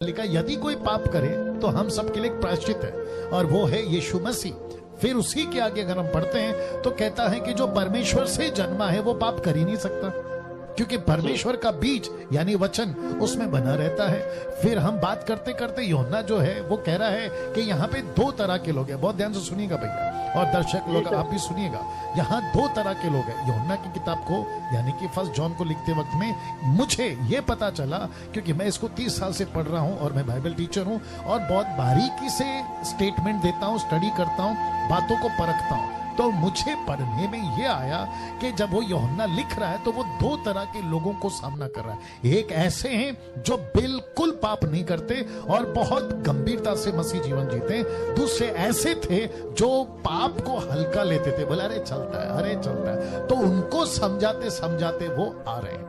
लिखा यदि कोई पाप करे तो हम सबके लिए एक प्रायश्चित है और वो है यीशु मसीह। फिर उसी के आगे अगर हम पढ़ते हैं तो कहता है कि जो परमेश्वर से जन्मा है वो पाप कर ही नहीं सकता, क्योंकि परमेश्वर का बीज यानी वचन उसमें बना रहता है। फिर हम बात करते करते यूहन्ना जो है वो कह रहा है कि यहाँ पे दो तरह के लोग हैं। बहुत ध्यान से सुनिएगा भैया और दर्शक लोग आप भी सुनिएगा। यहाँ दो तरह के लोग हैं। यूहन्ना की किताब को यानी कि फर्स्ट जॉन को लिखते वक्त में मुझे ये पता चला, क्योंकि मैं इसको 30 साल से पढ़ रहा हूँ और मैं बाइबल टीचर हूँ और बहुत बारीकी से स्टेटमेंट देता हूँ, स्टडी करता हूँ, बातों को परखता हूँ। तो मुझे पढ़ने में ये आया कि जब वो यूहन्ना लिख रहा है तो वो दो तरह के लोगों को सामना कर रहा है। एक ऐसे हैं जो बिल्कुल पाप नहीं करते और बहुत गंभीरता से मसीह जीवन जीते। दूसरे ऐसे थे जो पाप को हल्का लेते थे, बोला अरे चलता है, अरे चलता है। तो उनको समझाते समझाते वो आ रहे हैं।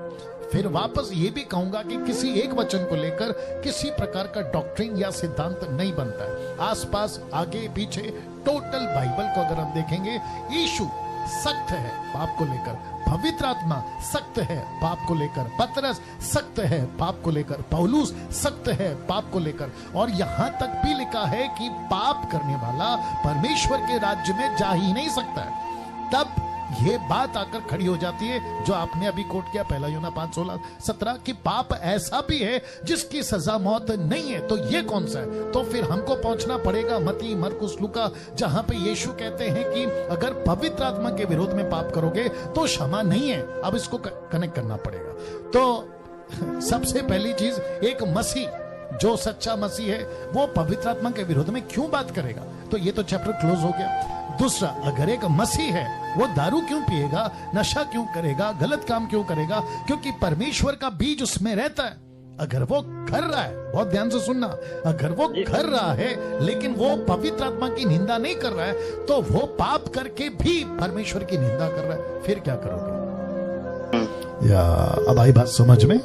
फिर वापस ये भी कहूंगा कि किसी एक वचन को लेकर किसी प्रकार का डॉक्ट्रिन या सिद्धांत नहीं बनता है। आसपास आगे पीछे टोटल बाइबल को अगर हम देखेंगे, यीशु सख्त है पाप को लेकर, पवित्र आत्मा सख्त है पाप को लेकर, पतरस सख्त है पाप को लेकर, पौलुस सख्त है पाप को लेकर, और यहां तक भी लिखा है कि पाप करने वाला परमेश्वर के राज्य में जा ही नहीं सकता है। तब ये बात आकर खड़ी हो जाती है जो आपने अभी कोट किया, पहला यूहन्ना 5:16-17 कि पाप ऐसा भी है जिसकी सजा मौत नहीं है। तो ये कौन सा है? तो फिर हमको पहुंचना पड़ेगा मत्ती, मरकुस, लूका, जहां पे यीशु कहते हैं कि अगर पवित्र आत्मा के विरोध में पाप करोगे तो क्षमा नहीं है। अब इसको कनेक्ट करना पड़ेगा। तो सबसे पहली चीज, एक मसीह जो सच्चा मसीह है वो पवित्र आत्मा के विरोध में क्यों बात करेगा? तो ये तो चैप्टर क्लोज हो गया। दूसरा, अगर एक मसीह है वो दारू क्यों पिएगा, नशा क्यों करेगा, गलत काम क्यों करेगा? क्योंकि परमेश्वर का बीज उसमें रहता है। अगर वो कर रहा है, बहुत ध्यान से सुनना, अगर वो कर रहा है लेकिन वो पवित्र आत्मा की निंदा नहीं कर रहा है तो वो पाप करके भी परमेश्वर की निंदा कर रहा है। फिर क्या करोगे? या अब आई बात समझ में?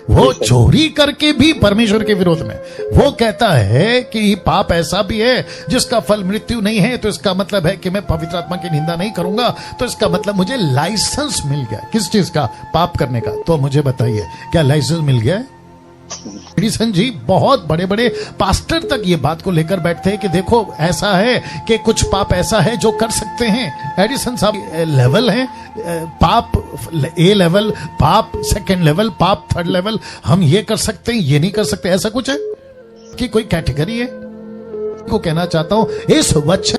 वो चोरी करके भी परमेश्वर के विरोध में, वो कहता है कि पाप ऐसा भी है जिसका फल मृत्यु नहीं है, तो इसका मतलब है कि मैं पवित्र आत्मा की निंदा नहीं करूंगा, तो इसका मतलब मुझे लाइसेंस मिल गया। किस चीज का? पाप करने का। तो मुझे बताइए, क्या लाइसेंस मिल गया है? एडिसन जी, बहुत बड़े बड़े पास्टर तक ये बात को लेकर बैठते हैं कि देखो ऐसा है कि कुछ पाप ऐसा है जो कर सकते हैं। एडिसन साहब, लेवल है पाप, ए लेवल पाप, सेकंड लेवल पाप, थर्ड लेवल, हम ये कर सकते हैं, ये नहीं कर सकते, ऐसा कुछ है कि कोई कैटेगरी है? को कहना चाहता हूं, इस वचन